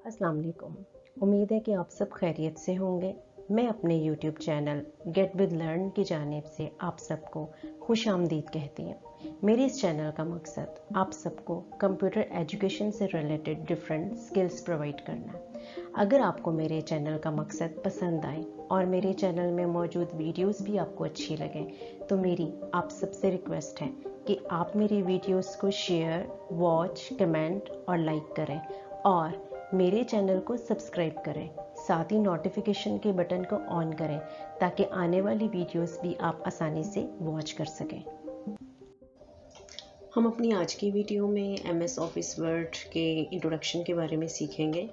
अस्सलाम वालेकुम। उम्मीद है कि आप सब खैरियत से होंगे। मैं अपने YouTube channel get with learn की जानिब से आप सबको खुश आमदीद कहती हूँ। मेरे इस चैनल का मकसद आप सबको कंप्यूटर एजुकेशन से रिलेटेड डिफरेंट स्किल्स प्रोवाइड करना है। अगर आपको मेरे चैनल का मकसद पसंद आए और मेरे चैनल में मौजूद वीडियोस भी आपको अच्छी लगें तो मेरी आप सबसे रिक्वेस्ट है कि आप मेरी वीडियोस को शेयर, वॉच, कमेंट और लाइक करें और मेरे चैनल को सब्सक्राइब करें। साथ ही नोटिफिकेशन के बटन को ऑन करें ताकि आने वाली वीडियोस भी आप आसानी से वॉच कर सकें। हम अपनी आज की वीडियो में MS ऑफिस वर्ड के इंट्रोडक्शन के बारे में सीखेंगे।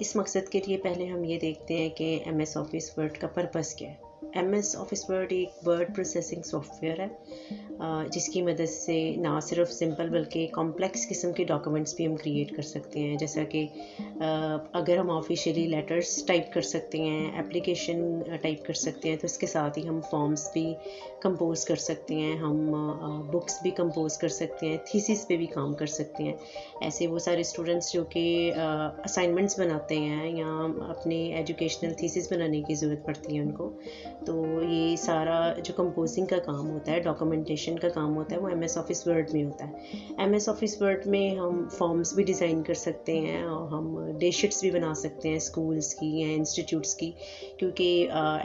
इस मकसद के लिए पहले हम ये देखते हैं कि MS ऑफिस वर्ड का पर्पस क्या है। MS ऑफिस वर्ड एक वर्ड प्रोसेसिंग सॉफ्टवेयर है जिसकी मदद से ना सिर्फ सिंपल बल्कि कॉम्प्लेक्स किस्म के डॉक्यूमेंट्स भी हम क्रिएट कर सकते हैं। जैसा कि अगर हम ऑफिशियली लेटर्स टाइप कर सकते हैं, एप्लीकेशन टाइप कर सकते हैं, तो इसके साथ ही हम फॉर्म्स भी कंपोज कर सकते हैं, हम बुक्स भी कंपोज कर सकते हैं, थीसिस पे भी काम कर सकते हैं। ऐसे वो सारे स्टूडेंट्स जो कि असाइनमेंट्स बनाते हैं या अपने एजुकेशनल थीसिस बनाने की ज़रूरत पड़ती है उनको, तो ये सारा जो कंपोजिंग का काम होता है, डॉक्यूमेंटेशन का काम होता है, वो MS ऑफिस वर्ड में होता है। MS ऑफिस वर्ड में हम फॉर्म्स भी डिज़ाइन कर सकते हैं और हम डे शीट्स भी बना सकते हैं स्कूल्स की या इंस्टीट्यूट्स की, क्योंकि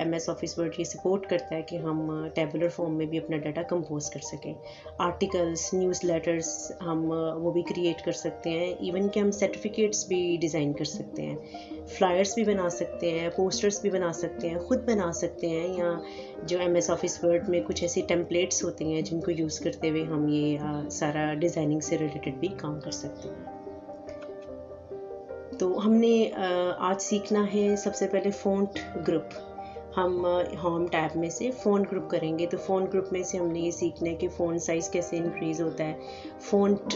MS ऑफिस वर्ड ये सपोर्ट करता है कि हम टेबुलर फॉर्म में भी अपना डाटा कंपोज कर सकें। आर्टिकल्स, न्यूज़ लेटर्स हम वो भी क्रिएट कर सकते हैं। इवन कि हम सर्टिफिकेट्स भी डिज़ाइन कर सकते हैं, फ्लायर्स भी बना सकते हैं, पोस्टर्स भी बना सकते हैं, ख़ुद बना सकते हैं, या जो MS ऑफिस वर्ड में कुछ ऐसी टेम्पलेट्स होती हैं जिनको यूज़ करते हुए हम ये सारा डिज़ाइनिंग से रिलेटेड भी काम कर सकते हैं। तो हमने आज सीखना है सबसे पहले फ़ॉन्ट ग्रुप। हम होम टैब में से फ़ॉन्ट ग्रुप करेंगे, तो फ़ॉन्ट ग्रुप में से हमने ये सीखना है कि फ़ॉन्ट साइज़ कैसे इंक्रीज़ होता है, फ़ॉन्ट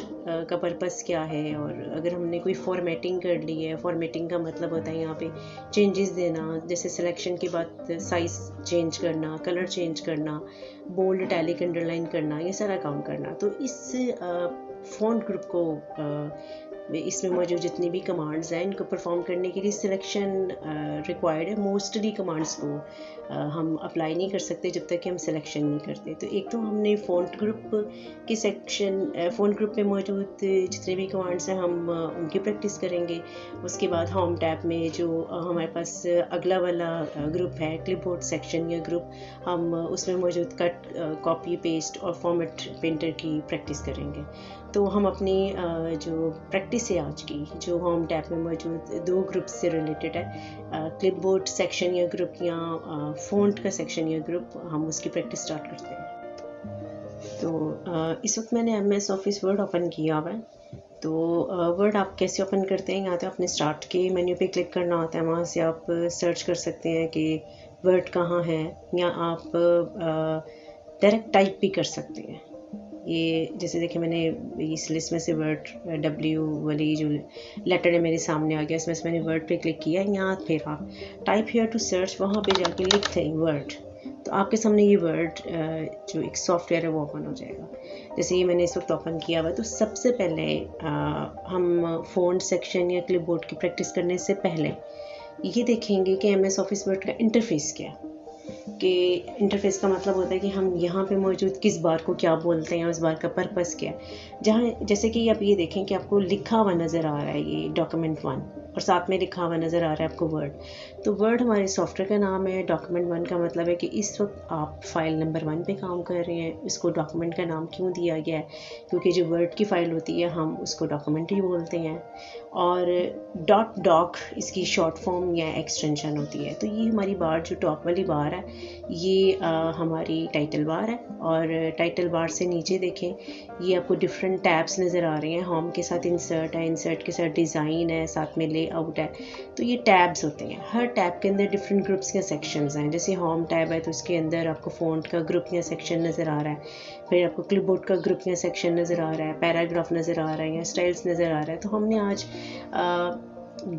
का पर्पस क्या है, और अगर हमने कोई फॉर्मेटिंग कर ली है, फॉर्मेटिंग का मतलब होता है यहाँ पे चेंजेस देना, जैसे सिलेक्शन के बाद साइज़ चेंज करना, कलर चेंज करना, बोल्ड, इटैलिक, अंडरलाइन करना, ये सारा काम करना। तो इस फ़ॉन्ट ग्रुप को इसमें मौजूद जितनी भी कमांड्स हैं इनको परफॉर्म करने के लिए सिलेक्शन रिक्वायर्ड है। मोस्टली कमांड्स को हम अप्लाई नहीं कर सकते जब तक कि हम सिलेक्शन नहीं करते। तो एक तो हमने फ़ॉन्ट ग्रुप की फ़ॉन्ट ग्रुप में मौजूद जितने भी कमांड्स हैं हम उनकी प्रैक्टिस करेंगे। उसके बाद होम टैब में जो हमारे पास अगला वाला ग्रुप है, क्लिपबोर्ड सेक्शन या ग्रुप, हम उसमें मौजूद कट, कॉपी, पेस्ट और फॉर्मेट पेंटर की प्रैक्टिस करेंगे। तो हम अपनी जो प्रैक्टिस है आज की, जो होम टैब में मौजूद दो ग्रुप से रिलेटेड है, क्लिपबोर्ड सेक्शन या ग्रुप या फ़ॉन्ट का सेक्शन या ग्रुप, हम उसकी प्रैक्टिस स्टार्ट करते हैं। तो इस वक्त मैंने MS ऑफिस वर्ड ओपन किया हुआ है। तो वर्ड आप कैसे ओपन करते हैं, यहाँ तो आपने स्टार्ट के मेन्यू पे क्लिक करना होता है, वहाँ से आप सर्च कर सकते हैं कि वर्ड कहाँ है, या आप डायरेक्ट टाइप भी कर सकते हैं। ये जैसे देखिए मैंने इस लिस्ट में से वर्ड W वाली जो लेटर है मेरे सामने आ गया, इसमें से मैंने वर्ड पे क्लिक किया, यहाँ फिर आप टाइप हियर टू सर्च, वहाँ पे जाके लिखते हैं वर्ड, तो आपके सामने ये वर्ड जो एक सॉफ्टवेयर है वो ओपन हो जाएगा। जैसे ये मैंने इस वक्त ओपन किया हुआ है, तो सबसे पहले हम फ़ॉन्ट सेक्शन या क्लिपबोर्ड की प्रैक्टिस करने से पहले ये देखेंगे कि MS ऑफिस वर्ड का इंटरफेस क्या है। कि इंटरफेस का मतलब होता है कि हम यहाँ पे मौजूद किस बार को क्या बोलते हैं, उस बार का पर्पस क्या है। जहाँ जैसे कि आप ये देखें कि आपको लिखा हुआ नज़र आ रहा है ये डॉक्यूमेंट 1, और साथ में लिखा हुआ नज़र आ रहा है आपको वर्ड। तो वर्ड हमारे सॉफ्टवेयर का नाम है, डॉक्यूमेंट 1 का मतलब है कि इस वक्त आप फाइल नंबर 1 पे काम कर रहे हैं। इसको डॉक्यूमेंट का नाम क्यों दिया गया है, क्योंकि जो वर्ड की फ़ाइल होती है हम उसको डॉक्यूमेंट ही बोलते हैं, और डॉक इसकी शॉर्ट फॉर्म या एक्सटेंशन होती है। तो ये हमारी बार जो टॉप वाली बार है ये हमारी टाइटल बार है, और टाइटल बार से नीचे देखें ये आपको डिफरेंट टैब्स नज़र आ रहे हैं। होम के साथ इंसर्ट है, इंसर्ट के साथ डिज़ाइन है, साथ में लेआउट है। तो ये टैब्स होते हैं, हर टैब के अंदर डिफरेंट ग्रुप्स या सेक्शंस हैं। जैसे होम टैब है तो उसके अंदर आपको फ़ॉन्ट का ग्रुप या सेक्शन नज़र आ रहा है, फिर आपको क्लिपबोर्ड का ग्रुप या सेक्शन नज़र आ रहा है, पैराग्राफ नज़र आ रहा है, या स्टाइल्स नज़र आ रहा है। तो हमने आज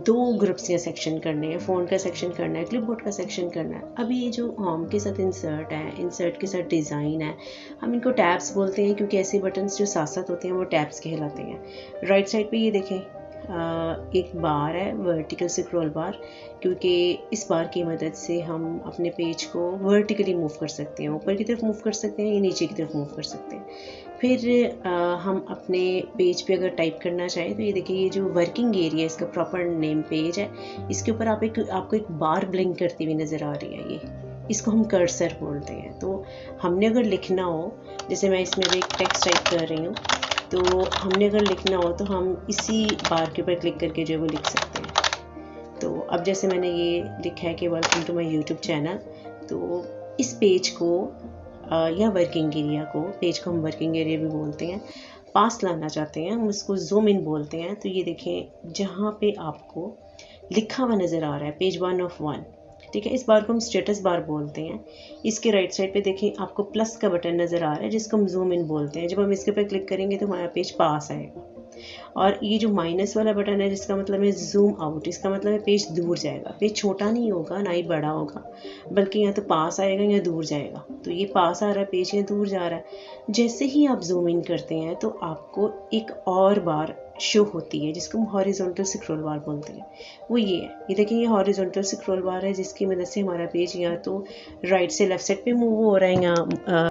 दो ग्रुप्स या सेक्शन करने हैं, फ़ॉन्ट का सेक्शन करना है, क्लिपबोर्ड का सेक्शन करना है। अभी ये जो होम के साथ इंसर्ट है, इंसर्ट के साथ डिज़ाइन है, हम इनको टैब्स बोलते हैं क्योंकि ऐसे बटन्स जो साथ साथ होते हैं वो टैब्स कहलाते हैं। राइट साइड पे ये देखें, एक बार है वर्टिकल स्क्रॉल बार, क्योंकि इस बार की मदद से हम अपने पेज को वर्टिकली मूव कर सकते हैं, ऊपर की तरफ मूव कर सकते हैं या नीचे की तरफ मूव कर सकते हैं। फिर हम अपने पेज पे अगर टाइप करना चाहें तो ये देखिए, ये जो वर्किंग एरिया इसका प्रॉपर नेम पेज है, इसके ऊपर आपको एक बार ब्लिंक करती हुई नज़र आ रही है। ये इसको हम कर्सर बोलते हैं। तो हमने अगर लिखना हो, जैसे मैं इसमें एक टेक्स्ट टाइप कर रही हूँ, तो हमने अगर लिखना हो तो हम इसी बार के ऊपर क्लिक करके जो है वो लिख सकते हैं। तो अब जैसे मैंने ये लिखा है कि welcome to my YouTube channel, तो इस पेज को या वर्किंग एरिया को, पेज को हम वर्किंग एरिया भी बोलते हैं, पास लाना चाहते हैं, हम उसको जूम इन बोलते हैं। तो ये देखें, जहाँ पे आपको लिखा हुआ नज़र आ रहा है पेज 1 ऑफ 1, ठीक है, इस बार को हम स्टेटस बार बोलते हैं। इसके राइट साइड पे देखिए आपको प्लस का बटन नज़र आ रहा है, जिसको हम जूम इन बोलते हैं। जब हम इसके ऊपर क्लिक करेंगे तो हमारा पेज पास आएगा। और ये जो माइनस वाला बटन है, जिसका मतलब है जूम आउट, इसका मतलब है पेज दूर जाएगा। पेज छोटा नहीं होगा, ना ही बड़ा होगा, बल्कि या तो पास आएगा या दूर जाएगा। तो ये पास आ रहा है पेज, या दूर जा रहा है। जैसे ही आप जूम इन करते हैं तो आपको एक और बार शो होती है, जिसको हम हॉरिजॉन्टल स्क्रॉल बार बोलते हैं। वो ये है, ये देखिए, ये हॉरिजॉन्टल स्क्रॉल बार है, जिसकी मदद से हमारा पेज या तो राइट से लेफ्ट साइड पे मूव हो रहा है, या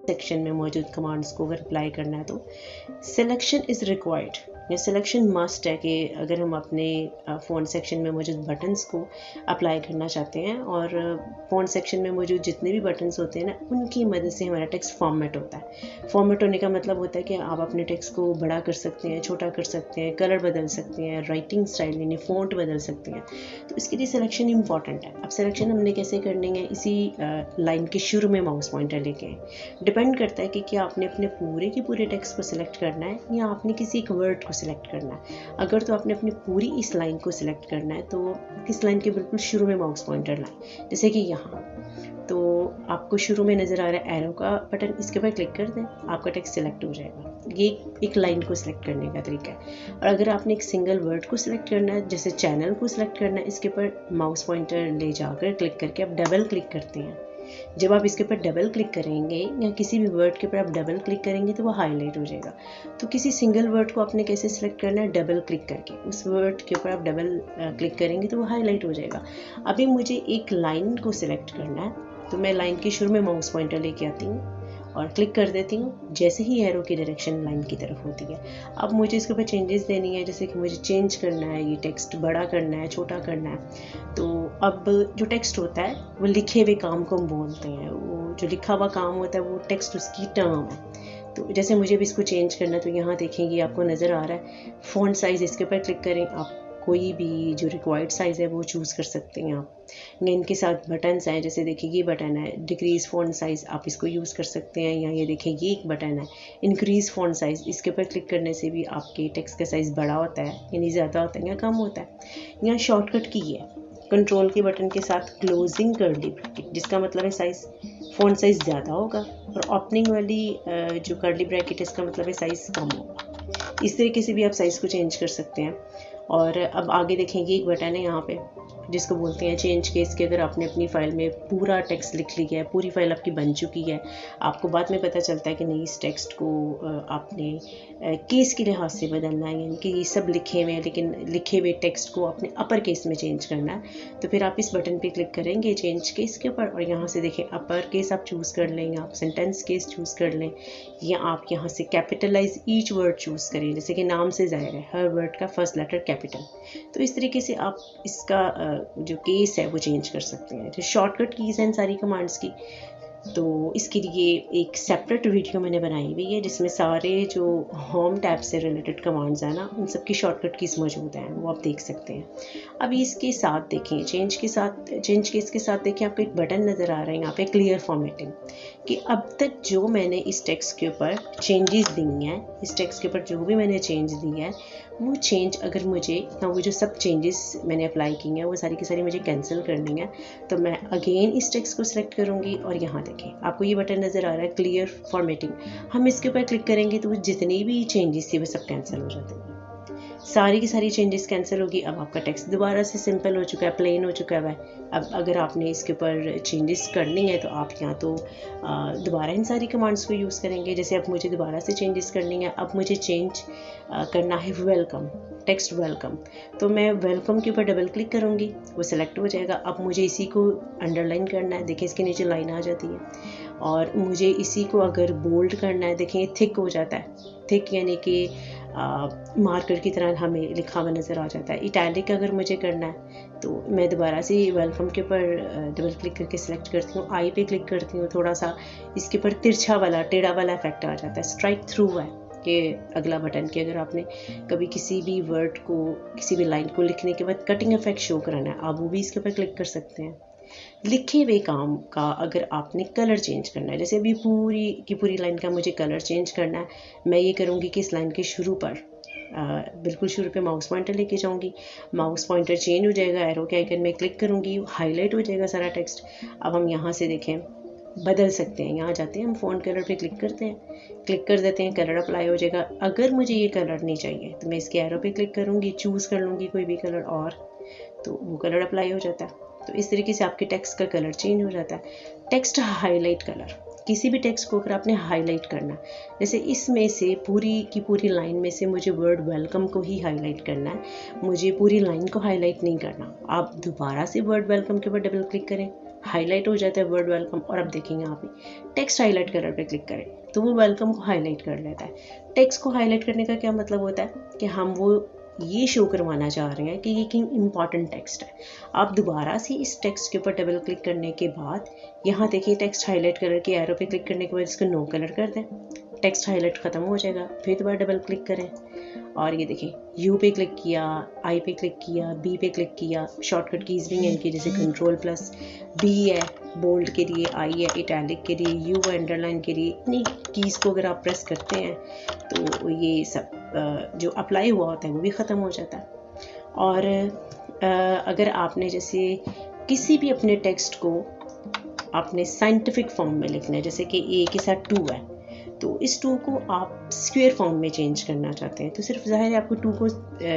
सेक्शन में मौजूद कमांड्स को अगर अप्लाई करना है तो सिलेक्शन इज़ रिक्वायर्ड, या सिलेक्शन मस्ट है कि अगर हम अपने फ़ोन सेक्शन में मौजूद बटन्स को अप्लाई करना चाहते हैं, और फ़ोन सेक्शन में मौजूद जितने भी बटन्स होते हैं ना, उनकी मदद से हमारा टेक्स्ट फॉर्मेट होता है। फॉर्मेट होने का मतलब होता है कि आप अपने टेक्स्ट को बड़ा कर सकते हैं, छोटा कर सकते हैं, कलर बदल सकते हैं, राइटिंग स्टाइल यानी फ़ॉन्ट बदल सकते हैं। तो इसके लिए सिलेक्शन इंपॉर्टेंट है। अब सिलेक्शन हमने कैसे करनी है, इसी लाइन के शुरू में माउस पॉइंटर लेके डिपेंड करता है कि क्या आपने अपने पूरे के पूरे टेक्स्ट को सिलेक्ट करना है या आपने किसी एक वर्ड को सिलेक्ट करना है। अगर तो आपने अपनी पूरी इस लाइन को सिलेक्ट करना है तो इस लाइन के बिल्कुल शुरू में माउस पॉइंटर लाएं, जैसे कि यहाँ। तो आपको शुरू में नज़र आ रहा है एरो का बटन, इसके ऊपर क्लिक कर दें, आपका टेक्स्ट सिलेक्ट हो जाएगा। ये एक लाइन को सिलेक्ट करने का तरीका है। और अगर आपने एक सिंगल वर्ड को सिलेक्ट करना है, जैसे चैनल को सिलेक्ट करना है, इसके ऊपर माउस पॉइंटर ले जाकर क्लिक करके आप डबल क्लिक करते हैं। जब आप इसके ऊपर डबल क्लिक करेंगे या किसी भी वर्ड के ऊपर आप डबल क्लिक करेंगे तो वो हाईलाइट हो जाएगा। तो किसी सिंगल वर्ड को आपने कैसे सिलेक्ट करना है, डबल क्लिक करके उस वर्ड के ऊपर आप डबल क्लिक करेंगे तो वो हाईलाइट हो जाएगा। अभी मुझे एक लाइन को सिलेक्ट करना है, तो मैं लाइन के शुरू में माउस पॉइंटर लेके आती हूँ और क्लिक कर देती हूँ, जैसे ही एरो की डायरेक्शन लाइन की तरफ होती है। अब मुझे इसके ऊपर चेंजेस देनी है, जैसे कि मुझे चेंज करना है, ये टेक्स्ट बड़ा करना है, छोटा करना है। तो अब जो टेक्स्ट होता है वो लिखे हुए काम को हम बोलते हैं, वो जो लिखा हुआ काम होता है वो टेक्स्ट उसकी टर्म है। तो जैसे मुझे भी इसको चेंज करना है, तो यहाँ देखेंगे आपको नज़र आ रहा है फ़ॉन्ट साइज़, इसके ऊपर क्लिक करें, आप कोई भी जो रिक्वायर्ड साइज़ है वो चूज़ कर सकते हैं आप। इनके साथ बटन्स हैं, जैसे देखिए ये बटन है डिक्रीज़ फ़ॉन्ट साइज़, आप इसको यूज़ कर सकते हैं। या ये देखिए ये एक बटन है इंक्रीज़ फ़ॉन्ट साइज़, इसके ऊपर क्लिक करने से भी आपके टेक्स्ट का साइज़ बड़ा होता है, यानी ज़्यादा होता है या कम होता है। यहाँ शॉर्टकट की है कंट्रोल के बटन के साथ क्लोजिंग कर्ली ब्रैकेट, जिसका मतलब है साइज़ फ़ॉन्ट साइज़ ज़्यादा होगा, और ओपनिंग वाली जो कर्ली ब्रैकेट है इसका मतलब है साइज़ कम होगा। इस तरीके से भी आप साइज़ को चेंज कर सकते हैं। और अब आगे देखेंगे एक बटन है यहाँ पे जिसको बोलते हैं चेंज केस के। अगर आपने अपनी फ़ाइल में पूरा टेक्स्ट लिख लिया है, पूरी फाइल आपकी बन चुकी है, आपको बाद में पता चलता है कि नहीं इस टेक्स्ट को आपने केस के लिहाज से बदलना है, यानी कि ये सब लिखे हुए हैं लेकिन लिखे हुए टेक्स्ट को अपने अपर केस में चेंज करना है, तो फिर आप इस बटन पे क्लिक करेंगे चेंज केस के ऊपर, और यहाँ से देखें अपर केस आप चूज़ कर लें, आप सेंटेंस केस चूज़ कर लें, या आप यहाँ से कैपिटलाइज ईच वर्ड चूज़ करें, जैसे कि नाम से ज़ाहिर है हर वर्ड का फर्स्ट लेटर कैपिटल। तो इस तरीके से आप इसका जो केस है वो चेंज कर सकते हैं। जो शॉर्टकट कीज़ हैं सारी कमांड्स की, तो इसके लिए एक सेपरेट वीडियो मैंने बनाई हुई है जिसमें सारे जो होम टैब से रिलेटेड कमांड्स हैं ना, उन सब की शॉर्टकट कीज़ मौजूद हैं, वो आप देख सकते हैं। अब इसके साथ देखें चेंज केस के साथ देखें आपको एक बटन नज़र आ रहा है यहाँ पे क्लियर फॉर्मेटिंग, कि अब तक जो मैंने इस टेक्स्ट के ऊपर चेंजेस दी हैं, इस टेक्स्ट के ऊपर जो भी मैंने चेंज दी है, वो चेंज अगर मुझे वो जो सब चेंजेस मैंने अप्लाई की हैं वो सारी की सारी मुझे कैंसिल करनी है, तो मैं अगेन इस टेक्स्ट को सिलेक्ट करूँगी और यहाँ देखें आपको ये बटन नज़र आ रहा है क्लियर फॉर्मेटिंग। हम इसके ऊपर क्लिक करेंगे तो जितनी भी चेंजेस थी वो सब कैंसिल हो जाते हैं। सारी की सारी चेंजेस कैंसिल होगी। अब आपका टेक्स्ट दोबारा से सिंपल हो चुका है, प्लेन हो चुका है। अब अगर आपने इसके ऊपर चेंजेस करनी है तो आप यहाँ तो दोबारा इन सारी कमांड्स को यूज़ करेंगे। जैसे अब मुझे दोबारा से चेंजेस करनी है, अब मुझे चेंज करना है वेलकम, टेक्स्ट वेलकम। तो मैं वेलकम के ऊपर डबल क्लिक करूँगी, वो सिलेक्ट हो जाएगा। अब मुझे इसी को अंडरलाइन करना है, देखिए इसके नीचे लाइन आ जाती है। और मुझे इसी को अगर बोल्ड करना है, देखिए थिक हो जाता है, थिक यानी कि मार्कर की तरह हमें लिखा हुआ नज़र आ जाता है। इटैलिक अगर मुझे करना है तो मैं दोबारा से वेलकम के ऊपर डबल क्लिक करके सिलेक्ट करती हूँ, आई पे क्लिक करती हूँ, थोड़ा सा इसके ऊपर तिरछा वाला टेढ़ा वाला इफेक्ट आ जाता है, स्ट्राइक थ्रू है कि अगला बटन कि अगर आपने कभी किसी भी वर्ड को, किसी भी लाइन को लिखने के बाद कटिंग इफेक्ट शो कराना है, आप वो भी इसके ऊपर क्लिक कर सकते हैं। लिखे हुए काम का अगर आपने कलर चेंज करना है, जैसे अभी पूरी की पूरी लाइन का मुझे कलर चेंज करना है, मैं ये करूँगी कि इस लाइन के शुरू पर बिल्कुल शुरू पे माउस पॉइंटर लेके जाऊँगी, माउस पॉइंटर चेंज हो जाएगा, एरो के आइकन में क्लिक करूँगी, हाईलाइट हो जाएगा सारा टेक्स्ट। अब हम यहाँ से देखें बदल सकते हैं, यहाँ जाते हैं हम फ़ॉन्ट कलर पे क्लिक करते हैं, क्लिक कर देते हैं, कलर अप्लाई हो जाएगा। अगर मुझे ये कलर नहीं चाहिए तो मैं इसके एरो पे क्लिक करूँगी, चूज़ कर लूँगी कोई भी कलर और तो वो कलर अप्लाई हो जाता है। तो इस तरीके से आपके टेक्स्ट का कलर चेंज हो जाता है। टेक्स्ट हाईलाइट कलर, किसी भी टेक्स्ट को अगर आपने हाईलाइट करना, जैसे इसमें से पूरी की पूरी लाइन में से मुझे वर्ड वेलकम को ही हाईलाइट करना है, मुझे पूरी लाइन को हाईलाइट नहीं करना। आप दोबारा से वर्ड वेलकम के ऊपर डबल क्लिक करें, हाईलाइट हो जाता है वर्ड वेलकम। और अब देखेंगे यहाँ पे टेक्स्ट हाईलाइट कलर पे क्लिक करें तो वो वेलकम को हाईलाइट कर लेता है। टेक्स्ट को हाईलाइट करने का क्या मतलब होता है कि हम वो ये शो करवाना चाह रहे हैं कि ये एक इम्पॉर्टेंट टेक्स्ट है। आप दोबारा से इस टेक्स्ट के ऊपर डबल क्लिक करने के बाद यहाँ देखिए टेक्स्ट हाईलाइट कलर के एरो पे क्लिक करने के बाद इसको नो कलर कर दें, टेक्स्ट हाईलाइट ख़त्म हो जाएगा। फिर दोबारा डबल क्लिक करें और ये देखें यू पे क्लिक किया, आई पे क्लिक किया, बी पे क्लिक किया, शॉर्टकट कीज़ भी हैं इनकी, जैसे कंट्रोल प्लस बी है बोल्ड के लिए, आई है इटैलिक के लिए, यू है अंडरलाइन के लिए। इतनी कीज़ को अगर आप प्रेस करते हैं तो ये सब जो अप्लाई हुआ होता है वो भी ख़त्म हो जाता है। और अगर आपने जैसे किसी भी अपने टेक्स्ट को आपने साइंटिफिक फॉर्म में लिखना है, जैसे कि ए के साथ 2 है तो इस 2 को आप स्क्वायर फॉर्म में चेंज करना चाहते हैं तो सिर्फ ज़ाहिर है आपको 2 को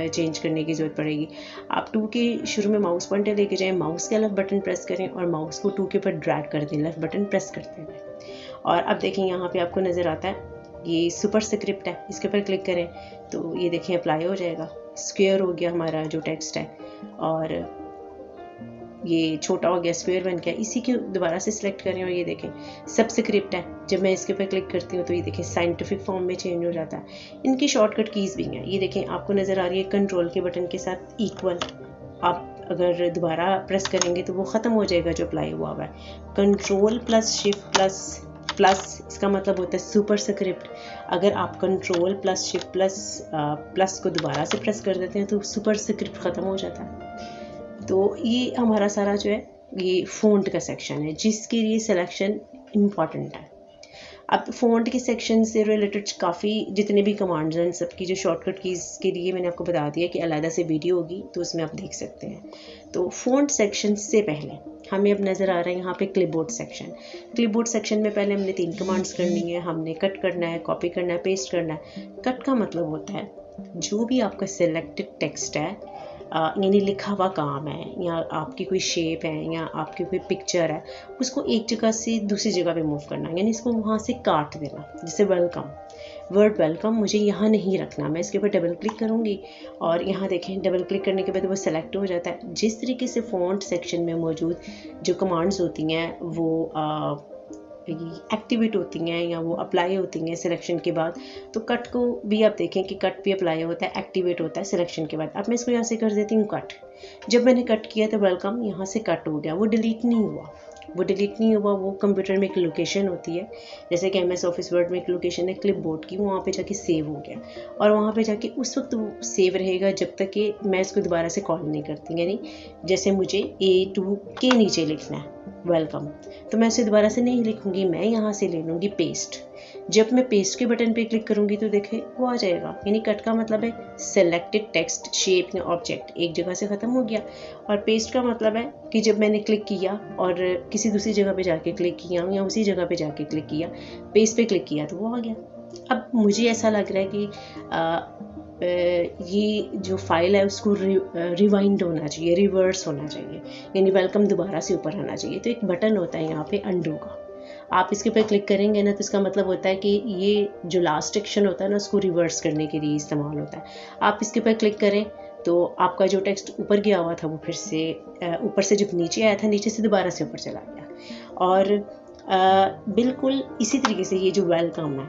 चेंज करने की ज़रूरत पड़ेगी। आप 2 के शुरू में माउस पॉइंटर लेके जाएं, माउस का लेफ्ट बटन प्रेस करें और माउस को 2 के ऊपर ड्रैग कर दें, लेफ्ट बटन प्रेस करते हैं। और अब देखें यहाँ पे आपको नज़र आता है ये सुपर स्क्रिप्ट है, इसके ऊपर क्लिक करें तो ये देखें अप्लाई हो जाएगा, स्क्वायर हो गया हमारा जो टेक्स्ट है और ये छोटा हो गया, स्क्वायर बन गया। इसी को दोबारा से सिलेक्ट करें और ये देखें सबस्क्रिप्ट है, जब मैं इसके ऊपर क्लिक करती हूँ तो ये देखें साइंटिफिक फॉर्म में चेंज हो जाता है। इनकी शॉर्टकट कीज़ भी हैं, ये देखें आपको नज़र आ रही है कंट्रोल के बटन के साथ इक्वल, आप अगर दोबारा प्रेस करेंगे तो वो ख़त्म हो जाएगा जो अप्लाई हुआ है। कंट्रोल प्लस शिफ्ट प्लस इसका मतलब होता है सुपर स्क्रिप्ट। अगर आप कंट्रोल प्लस शिफ्ट प्लस को दोबारा से प्रेस कर देते हैं तो सुपर स्क्रिप्ट ख़त्म हो जाता है। तो ये हमारा सारा जो है ये फ़ॉन्ट का सेक्शन है जिसके लिए सिलेक्शन इम्पॉर्टेंट है। अब फ़ॉन्ट के सेक्शन से रिलेटेड काफ़ी जितने भी कमांड्स हैं सबकी जो शॉर्टकट कीज़ के लिए मैंने आपको बता दिया कि अलग से वीडियो होगी तो उसमें आप देख सकते हैं। तो फ़ॉन्ट सेक्शन से पहले हमें अब नज़र आ रहा है यहाँ पे क्लिपबोर्ड सेक्शन। क्लिपबोर्ड सेक्शन में पहले हमने 3 कमांड्स करनी है, हमने कट करना है, कॉपी करना है, पेस्ट करना है। कट का मतलब होता है जो भी आपका सिलेक्टेड टेक्स्ट है यानी लिखा हुआ काम है या आपकी कोई शेप है या आपकी कोई पिक्चर है उसको एक जगह से दूसरी जगह पे मूव करना, यानी इसको वहाँ से काट देना। जैसे वेलकम, वर्ड वेलकम मुझे यहाँ नहीं रखना, मैं इसके ऊपर डबल क्लिक करूँगी और यहाँ देखें डबल क्लिक करने के बाद वो सेलेक्ट हो जाता है। जिस तरीके से फ़ॉन्ट सेक्शन में मौजूद जो कमांड्स होती हैं वो एक्टिवेट होती हैं या वो अप्लाई होती हैं सिलेक्शन के बाद, तो कट को भी आप देखें कि कट भी अप्लाई होता है, एक्टिवेट होता है सिलेक्शन के बाद। अब मैं इसको यहाँ से कर देती हूँ कट। जब मैंने कट किया तो वेलकम यहाँ से कट हो गया, वो डिलीट नहीं हुआ, वो कंप्यूटर में एक लोकेशन होती है, जैसे कि MS ऑफिस वर्ड में एक लोकेशन है क्लिपबोर्ड की, वहाँ पे जाके सेव हो गया और वहाँ पे जाके उस वक्त वो सेव रहेगा जब तक कि मैं इसको दोबारा से कॉल नहीं करती। यानी जैसे मुझे A2 के नीचे लिखना है वेलकम तो मैं इसे दोबारा से नहीं लिखूँगी, मैं यहाँ से ले लूँगी पेस्ट। जब मैं पेस्ट के बटन पे क्लिक करूँगी तो देखें वो आ जाएगा। यानी कट का मतलब है सेलेक्टेड टेक्स्ट, शेप या ऑब्जेक्ट एक जगह से ख़त्म हो गया, और पेस्ट का मतलब है कि जब मैंने क्लिक किया और किसी दूसरी जगह पे जाके क्लिक किया या उसी जगह पे जाके क्लिक किया, पेस्ट पे क्लिक किया तो वो आ गया। अब मुझे ऐसा लग रहा है कि ये जो फाइल है उसको रिवाइंड होना चाहिए, रिवर्स होना चाहिए, यानी वेलकम दोबारा से ऊपर आना चाहिए। तो एक बटन होता है यहाँ पे अंडू का, आप इसके ऊपर क्लिक करेंगे ना तो इसका मतलब होता है कि ये जो लास्ट एक्शन होता है ना उसको रिवर्स करने के लिए इस्तेमाल होता है। आप इसके ऊपर क्लिक करें तो आपका जो टेक्स्ट ऊपर गया हुआ था वो फिर से ऊपर से जब नीचे आया था नीचे से दोबारा से ऊपर चला गया। और बिल्कुल इसी तरीके से ये जो वेलकम है,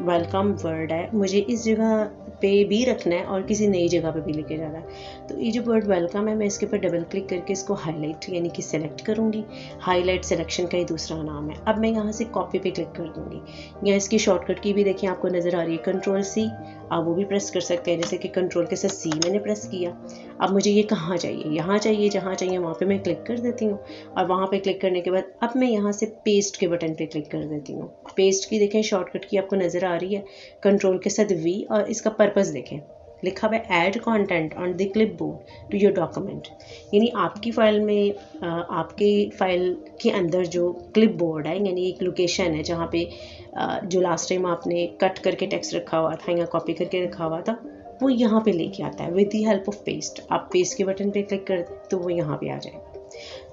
वेलकम वर्ड है, मुझे इस जगह पे भी रखना है और किसी नई जगह पे भी लेके जाना है। तो ये जो वर्ड वेलकम है मैं इसके ऊपर डबल क्लिक करके इसको हाईलाइट यानी कि सेलेक्ट करूँगी। हाईलाइट सिलेक्शन का ही दूसरा नाम है। अब मैं यहाँ से कॉपी पे क्लिक कर दूँगी। यहाँ इसकी शॉर्टकट की भी देखिए आपको नज़र आ रही है, Ctrl+C। आप वो भी प्रेस कर सकते हैं, जैसे कि कंट्रोल के साथ C मैंने प्रेस किया। अब मुझे ये कहाँ चाहिए, यहाँ चाहिए, जहाँ चाहिए वहाँ पे मैं क्लिक कर देती हूँ। और वहाँ पे क्लिक करने के बाद अब मैं यहाँ से पेस्ट के बटन पे क्लिक कर देती हूँ। पेस्ट की देखें शॉर्टकट की आपको नज़र आ रही है, कंट्रोल के साथ V, और इसका पर्पस देखें, लिखा हुआ है add content on the clipboard to your document. यानी आपकी फ़ाइल में आपके फ़ाइल के अंदर जो क्लिपबोर्ड है यानी एक लोकेशन है जहाँ पे जो लास्ट टाइम आपने कट करके टेक्स्ट रखा हुआ था या कॉपी करके रखा हुआ था वो यहाँ पे लेके आता है with the help of paste. आप पेस्ट के बटन पे क्लिक कर दें तो वो यहाँ पे आ जाएगा।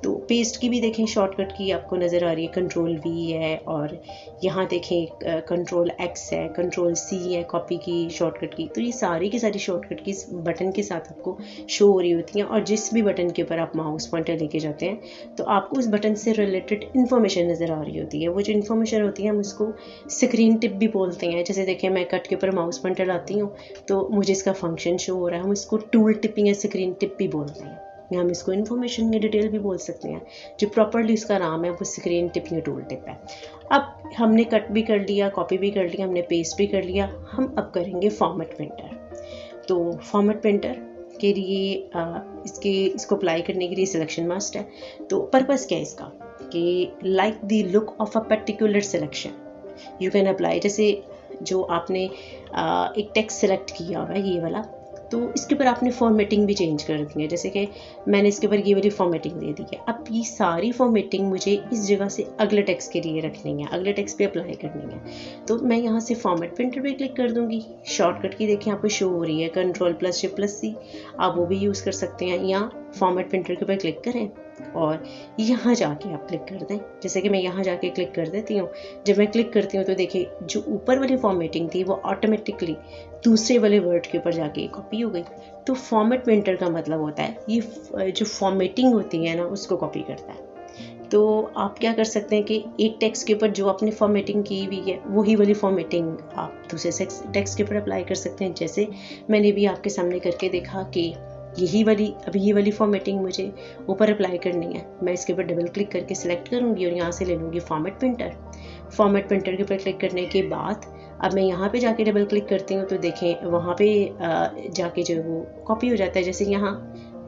तो पेस्ट की भी देखें शॉर्टकट की आपको नज़र आ रही है, Ctrl+V है, और यहाँ देखें Ctrl+X है, Ctrl+C है कॉपी की शॉर्टकट की। तो ये सारी की सारी शॉर्टकट की बटन के साथ आपको शो हो रही होती हैं। और जिस भी बटन के ऊपर आप माउस पॉइंटर लेके जाते हैं तो आपको उस बटन से रिलेटेड इन्फॉर्मेशन नज़र आ रही होती है। वो जो इन्फॉर्मेशन होती है हम उसको स्क्रीन टिप भी बोलते हैं। जैसे देखें मैं कट के ऊपर माउस पॉइंटर लाती हूँ तो मुझे इसका फंक्शन शो हो रहा है, हम इसको टूल टिपिंग या स्क्रीन टिप भी बोलते हैं, या हम इसको इन्फॉर्मेशन या डिटेल भी बोल सकते हैं। जो प्रॉपरली उसका नाम है वो स्क्रीन टिप या टूल टिप है। अब हमने कट भी कर लिया, कॉपी भी कर लिया, हमने पेस्ट भी कर लिया, हम अब करेंगे फॉर्मेट प्रिंटर। तो फॉर्मेट प्रिंटर के लिए इसको अप्लाई करने के लिए सिलेक्शन मस्ट है। तो पर्पस क्या है इसका कि like the look of a particular selection you can apply. जैसे जो आपने एक टेक्स्ट सेलेक्ट किया हुआ है ये वाला, तो इसके ऊपर आपने फॉर्मेटिंग भी चेंज कर दी है। जैसे कि मैंने इसके ऊपर ये वाली फॉर्मेटिंग दे दी है। अब ये सारी फॉर्मेटिंग मुझे इस जगह से अगले टेक्स्ट के लिए रखनी है, अगले टेक्स्ट पे अप्लाई करनी है। तो मैं यहाँ से फॉर्मेट प्रिंटर पे क्लिक कर दूँगी। शॉर्टकट की देखिए आपको शो हो रही है, Ctrl+Shift+C, आप वो भी यूज़ कर सकते हैं। या फॉर्मेट प्रिंटर के ऊपर क्लिक करें और यहाँ जाके आप क्लिक कर दें। जैसे कि मैं यहाँ जाके क्लिक कर देती हूँ। जब मैं क्लिक करती हूँ तो देखिए जो ऊपर वाली फॉर्मेटिंग थी वो ऑटोमेटिकली दूसरे वाले वर्ड के ऊपर जाके कॉपी हो गई। तो फॉर्मेट प्रिंटर का मतलब होता है ये जो फॉर्मेटिंग होती है ना उसको कॉपी करता है। तो आप क्या कर सकते हैं कि एक टेक्स्ट के ऊपर जो आपने फॉर्मेटिंग की हुई है वही वाली फॉर्मेटिंग आप दूसरे टेक्स्ट के ऊपर अप्लाई कर सकते हैं। जैसे मैंने भी आपके सामने करके देखा कि ये वाली फॉर्मेटिंग मुझे ऊपर अप्लाई करनी है। मैं इसके ऊपर डबल क्लिक करके सिलेक्ट करूँगी और यहाँ से ले लूँगी फॉर्मेट प्रिंटर। फॉर्मेट प्रिंटर के ऊपर क्लिक करने के बाद अब मैं यहाँ पे जाके डबल क्लिक करती हूँ तो देखें वहाँ पे जाके जो वो कॉपी हो जाता है। जैसे यहाँ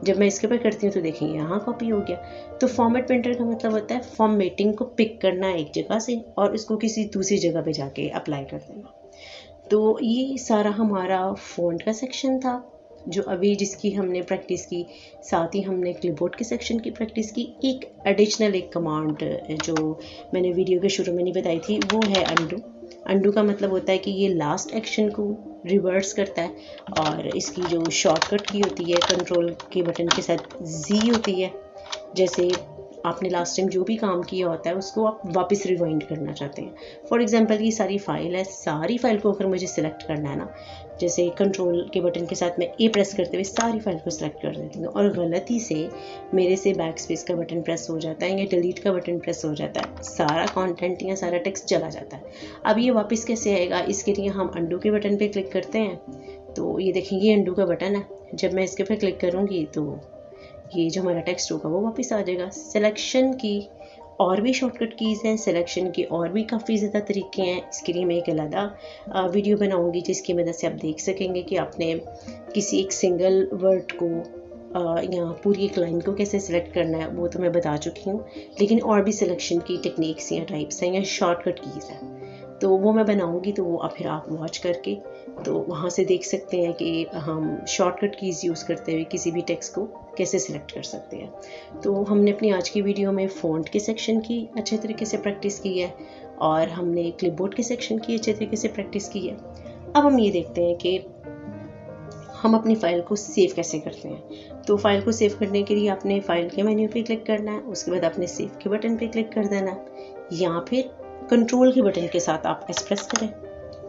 जब मैं इसके ऊपर करती हूँ तो देखें यहाँ कॉपी हो गया। तो फॉर्मेट प्रिंटर का मतलब होता है फॉर्मेटिंग को पिक करना एक जगह से और उसको किसी दूसरी जगह पे जाके अप्लाई कर देना। तो ये सारा हमारा फ़ॉन्ट का सेक्शन था जो अभी जिसकी हमने प्रैक्टिस की। साथ ही हमने क्लिपबोर्ड के सेक्शन की प्रैक्टिस की। एक एडिशनल एक कमांड जो मैंने वीडियो के शुरू में नहीं बताई थी वो है अंडू। अंडू का मतलब होता है कि ये लास्ट एक्शन को रिवर्स करता है। और इसकी जो शॉर्टकट की होती है कंट्रोल के बटन के साथ Z होती है। जैसे आपने लास्ट टाइम जो भी काम किया होता है उसको आप वापस रिवाइंड करना चाहते हैं। फॉर एग्जांपल ये सारी फाइल है, सारी फाइल को अगर मुझे सिलेक्ट करना है ना, जैसे कंट्रोल के बटन के साथ मैं A प्रेस करते हुए सारी फाइल को सिलेक्ट कर देती हूँ और गलती से मेरे से बैक स्पेस का बटन प्रेस हो जाता है या डिलीट का बटन प्रेस हो जाता है, सारा कंटेंट या सारा टेक्स्ट चला जाता है। अब ये वापस कैसे आएगा, इसके लिए हम अंडू के बटन पर क्लिक करते हैं। तो ये देखेंगे ये अंडू का बटन है। जब मैं इसके ऊपर क्लिक करूँगी तो ये जो हमारा टेक्स्ट होगा वो वापस आ जाएगा। सिलेक्शन की और भी शॉर्टकट कीज़ हैं, सिलेक्शन के और भी काफ़ी ज़्यादा तरीके हैं। इसके लिए मैं एक अलग वीडियो बनाऊंगी जिसकी मदद से आप देख सकेंगे कि आपने किसी एक सिंगल वर्ड को या पूरी एक लाइन को कैसे सिलेक्ट करना है, वो तो मैं बता चुकी हूँ। लेकिन और भी सिलेक्शन की टेक्निक्स या टाइप्स हैं या शॉर्टकट कीज़ हैं, तो वो मैं बनाऊंगी। तो वो फिर आप वॉच करके तो वहाँ से देख सकते हैं कि हम शॉर्टकट कीज़ यूज़ करते हुए किसी भी टेक्स्ट को कैसे सिलेक्ट कर सकते हैं। तो हमने अपनी आज की वीडियो में फ़ॉन्ट के सेक्शन की अच्छे तरीके से प्रैक्टिस की है और हमने क्लिपबोर्ड के सेक्शन की अच्छे तरीके से प्रैक्टिस की है। अब हम ये देखते हैं कि हम अपनी फ़ाइल को सेव कैसे करते हैं। तो फाइल को सेव करने के लिए आपने फाइल के मेन्यू पे क्लिक करना है, उसके बाद आपने सेव के बटन पे क्लिक कर देना है या फिर कंट्रोल के बटन के साथ आप एस प्रेस करें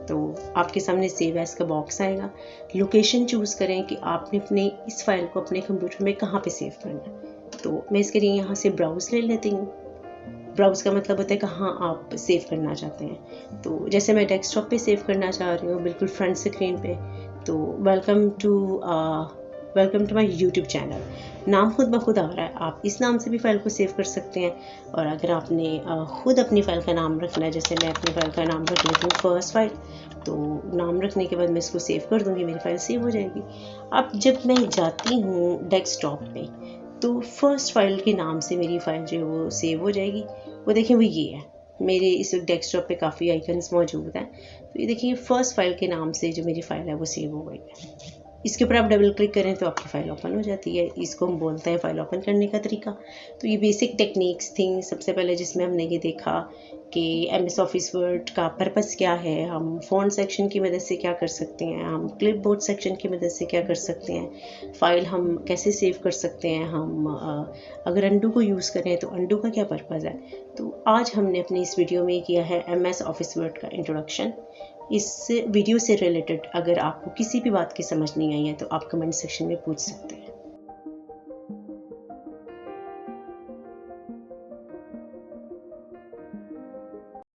तो आपके सामने सेव एज का बॉक्स आएगा। लोकेशन चूज़ करें कि आपने अपने इस फाइल को अपने कंप्यूटर में कहाँ पे सेव करना है। तो मैं इसके लिए यहाँ से ब्राउज़ ले लेती हूँ। ब्राउज़ का मतलब होता है कहाँ आप सेव करना चाहते हैं। तो जैसे मैं डेस्कटॉप पे सेव करना चाह रही हूँ, बिल्कुल फ्रंट स्क्रीन पे, तो welcome to my YouTube channel नाम खुद ब खुद आ रहा है। आप इस नाम से भी फ़ाइल को सेव कर सकते हैं। और अगर आपने खुद अपनी फ़ाइल का नाम रखना है, जैसे मैं अपनी फ़ाइल का नाम रख लेती हूँ फर्स्ट फाइल, तो नाम रखने के बाद मैं इसको सेव कर दूँगी, मेरी फ़ाइल सेव हो जाएगी। अब जब मैं जाती हूँ डेस्कटॉप पे तो फर्स्ट फाइल के नाम से मेरी फ़ाइल जो है वो सेव हो जाएगी। वो देखिए वो ये है, मेरे इस डेस्कटॉप पे काफ़ी आइकन्स मौजूद हैं। तो ये देखिए फर्स्ट फाइल के नाम से जो मेरी फ़ाइल है वो सेव हो गई है। इसके ऊपर आप डबल क्लिक करें तो आपकी फ़ाइल ओपन हो जाती है। इसको हम बोलते हैं फ़ाइल ओपन करने का तरीका। तो ये बेसिक टेक्निक्स थी सबसे पहले, जिसमें हमने ये देखा कि एमएस ऑफिस वर्ड का पर्पस क्या है, हम फ़ॉन्ट सेक्शन की मदद से क्या कर सकते हैं, हम क्लिपबोर्ड सेक्शन की मदद से क्या कर सकते हैं, फ़ाइल हम कैसे सेव कर सकते हैं, हम अगर अंडू को यूज़ करें तो अंडू का क्या पर्पज़ है। तो आज हमने अपनी इस वीडियो में किया है एमएस ऑफिस वर्ड का इंट्रोडक्शन। इस वीडियो से रिलेटेड अगर आपको किसी भी बात की समझ नहीं आई है तो आप कमेंट सेक्शन में पूछ सकते हैं।